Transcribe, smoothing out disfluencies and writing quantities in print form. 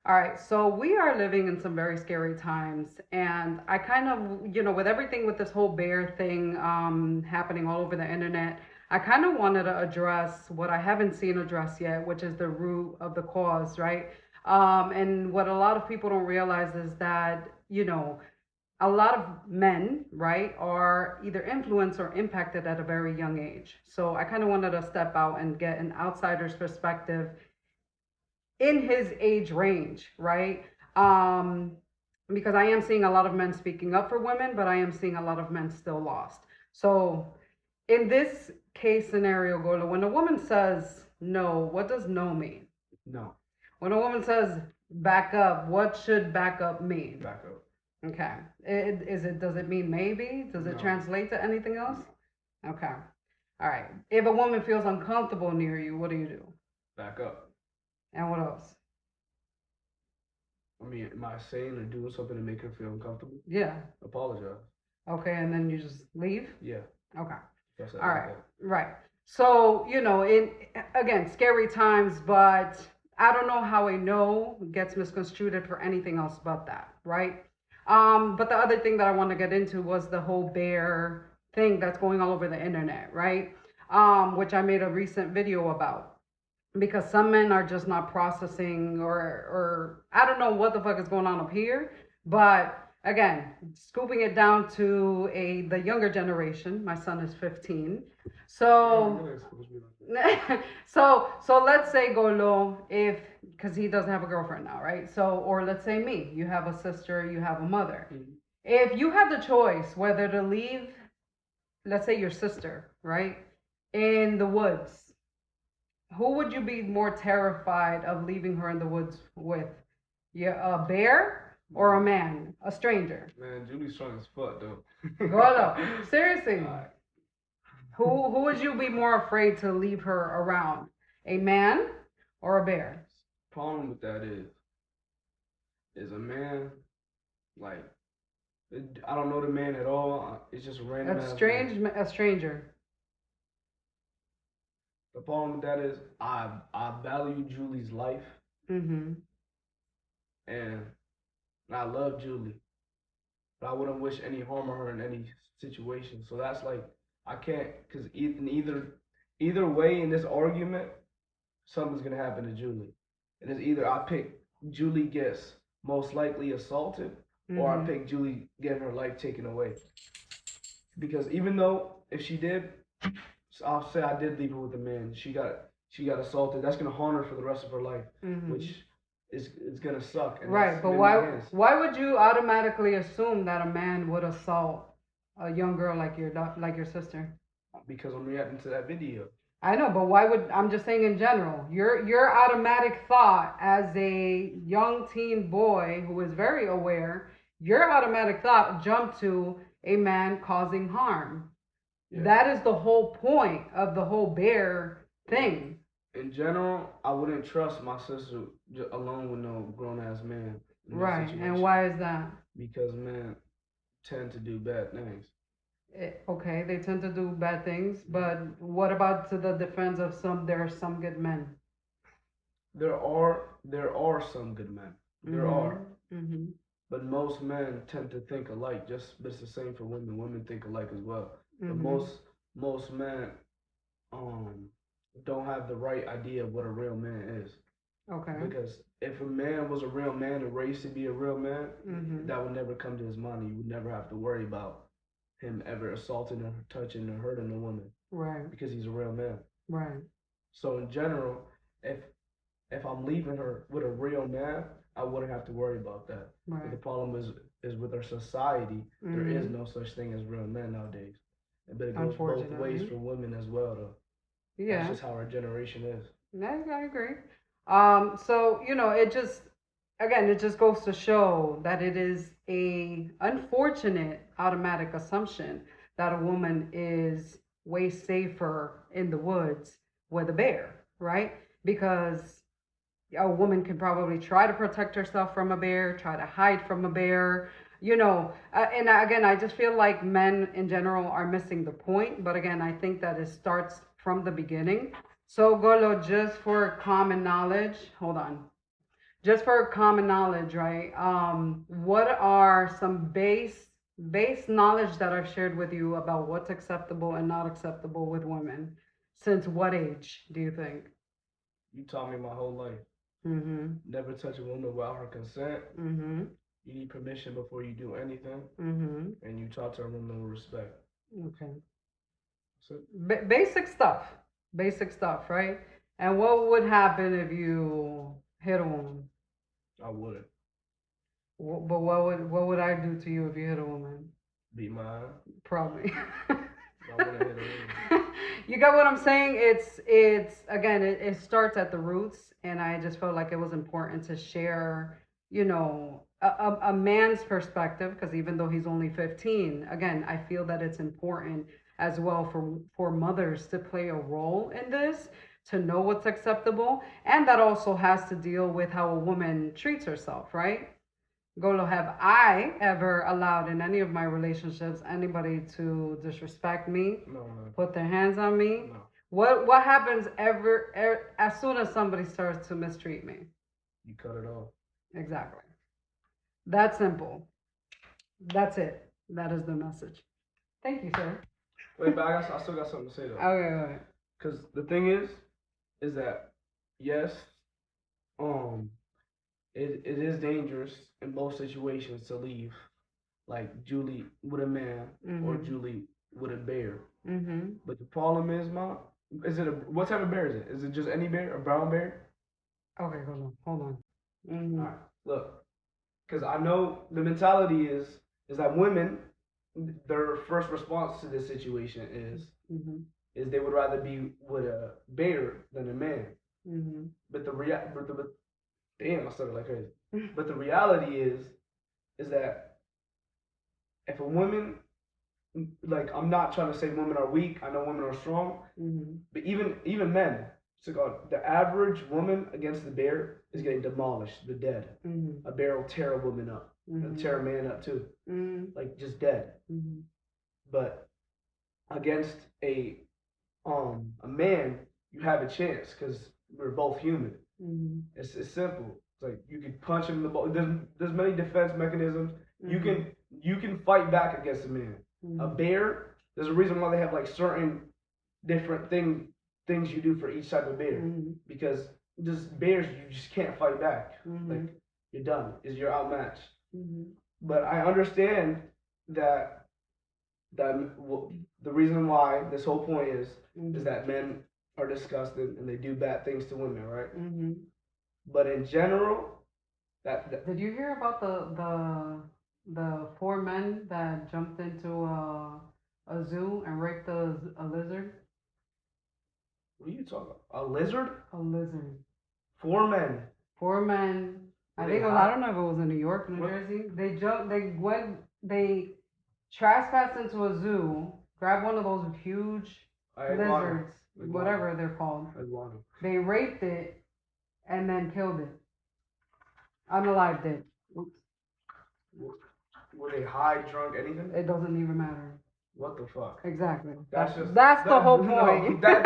All right, so we are living in some very scary times, and I kind of, with everything with this whole bear thing happening all over the internet, I kind of wanted to address what I haven't seen addressed yet, which is the root of the cause, right? And what a lot of people don't realize is that, a lot of men, right, are either influenced or impacted at a very young age. So I kind of wanted to step out and get an outsider's perspective in his age range, right? Um, because I am seeing a lot of men speaking up for women, but I am seeing a lot of men still lost. So, in this case scenario, Golo, when a woman says no, what does no mean? No, When a woman says back up, what should back up mean? back up. Okay. Does it mean maybe? Does it No, translate to anything else? no, Okay. All right. If a woman feels uncomfortable near you, what do you do? back up. And what else? I mean, am I saying or doing something to make her feel uncomfortable? Yeah. Apologize. Okay, and then you just leave? Yeah, Okay. that's it All like right. that. Right. So, in again, scary times, but I don't know how a no gets misconstrued for anything else but that, right? But the other thing that I want to get into was the whole bear thing that's going all over the internet, right? Which I made a recent video about because some men are just not processing or I don't know what the fuck is going on up here. But again, scooping it down to the younger generation. My son is 15. Yeah, you're So gonna expose me like so let's say Golo, if because he doesn't have a girlfriend now, right? So or let's say me, you have a sister, you have a mother. that. If you had the choice whether to leave, let's say your sister, right, in the woods, who would you be more terrified of leaving her in the woods with? Yeah, a bear or a Man, man, a stranger? man, Julie's strong as fuck though. Golo, seriously, Alright. who would you be more afraid to leave her around? A man or a bear? Problem with that is a man like I don't know the man at all. It's just a random ass man. A stranger. The problem with that is I value Julie's life Mm-hmm. and I love Julie, but I wouldn't wish any harm on her in any situation. So that's like I can't because either way in this argument, something's gonna happen to Julie. And it's either I pick Julie gets most likely assaulted, or I Mm-hmm. pick Julie getting her life taken away. Because even though if she did, so I'll say I did leave her with a man. She got assaulted. That's gonna haunt her for the rest of her life, Mm-hmm. which is gonna suck. And Right, that's but been my why hands why would you automatically assume that a man would assault a young girl like like your sister? because I'm reacting to that video. I know, but why would I'm just saying in general. Your automatic thought as a young teen boy who is very aware, your automatic thought jumped to a man causing harm. Yeah, That is the whole point of the whole bear yeah. thing. In general, I wouldn't trust my sister alone with no grown ass man in that Right. And situation why is that? because men tend to do bad things. Okay, they tend to do bad things, Mhm. but what about to the defense of some there are some good men? There are some good men. There are, Mhm. Mhm. but most men tend to think alike. But it's the same for women. Women think alike as well. But Mhm. most men um don't have the right idea of what a real man is. Okay. Because if a man was a real man and raised to be a real man, Mhm. that would never come to his mind. You would never have to worry about him ever assaulting or touching or hurting a woman Right. because he's a real man. Right. So in general, if if I'm leaving her with a real man, I wouldn't have to worry about that. But the Right. problem is with our society, there is Mhm. no such thing as real men nowadays. But it goes both ways Unfortunately. for women as well, though. That's Yeah. just how our generation is. I agree. So it just again, it just goes to show that it is a unfortunate automatic assumption that a woman is way safer in the woods with a bear, right? Because a woman can probably try to protect herself from a bear, try to hide from a bear, and again, I just feel like men in general are missing the point. But again, I think that it starts from the beginning. So, Golo, just for common knowledge, hold on. just for common knowledge, right? What are some base knowledge that I've shared with you about what's acceptable and not acceptable with women? Since what age do you think? You taught me my whole life. Mm-hmm. Never touch a woman without her consent. Mm-hmm. You need permission before you do anything, Mm-hmm. and you talk to a woman with respect. Okay. So Basic stuff. Basic stuff, right? And what would happen if you hit a woman? I wouldn't But what would I do to you if you hit a woman? beat mine. Probably. I wouldn't hit a woman. You get what I'm saying? It's again, it starts at the roots, and I just felt like it was important to share, a man's perspective, because even though he's only 15, again, I feel that it's important as well for mothers to play a role in this, to know what's acceptable, and that also has to deal with how a woman treats herself, right? Golo, have I ever allowed in any of my relationships anybody to disrespect me, No, no, put their hands on me? no. What happens as soon as somebody starts to mistreat me? You cut it off. Exactly. That simple. That's it. That is the message. Thank you, sir. Wait, but I still got something to say though. Okay. Cause the thing is that yes, um, it is dangerous in most situations to leave, like Julie with a man or Mhm. Julie with a bear. Mhm. But the problem is, what type of bear is it? Is it just any bear, a brown bear? Okay, hold on. All Mhm. right, look, because I know the mentality is that women, their first response to this situation Mhm. is they would rather be with a bear than a man. Mhm. But damn, I started like crazy. But the reality is that if a woman, like, I'm not trying to say women are weak. I know women are strong, Mhm. but even men. So the average woman against the bear is getting demolished. The dead. Mhm. A bear will tear a woman up. It'll tear a man up too, Mhm. like just dead. Mhm. But against a man, you have a chance because we're both human. Mhm. It's simple. It's like you can punch him in the ball. There's many defense mechanisms. You Mhm. can you can fight back against a man. A Mhm. bear. There's a reason why they have like certain different things you do for each type of bear, Mhm. because just bears you just can't fight back. Mhm. Like you're done. Is you're outmatched. Mhm. But I understand that the reason why this whole point is that men are disgusted and they do bad things to women, right? Mhm. But in general, that Did you hear about the four men that jumped into a zoo and raped a lizard? what are you talking about? A lizard? A lizard. 4 men. Four men. Were I they think it was, I high? don't know if it was in New York, New What? Jersey. They jumped. They trespassed into a zoo, grabbed one of those huge Iguana. lizards, whatever they're called. Iguana. They raped it and then killed it. Unalived it. Oops. Were they high, drunk, anything? It doesn't even matter. What the fuck? Exactly. That's just That's the whole no, point. that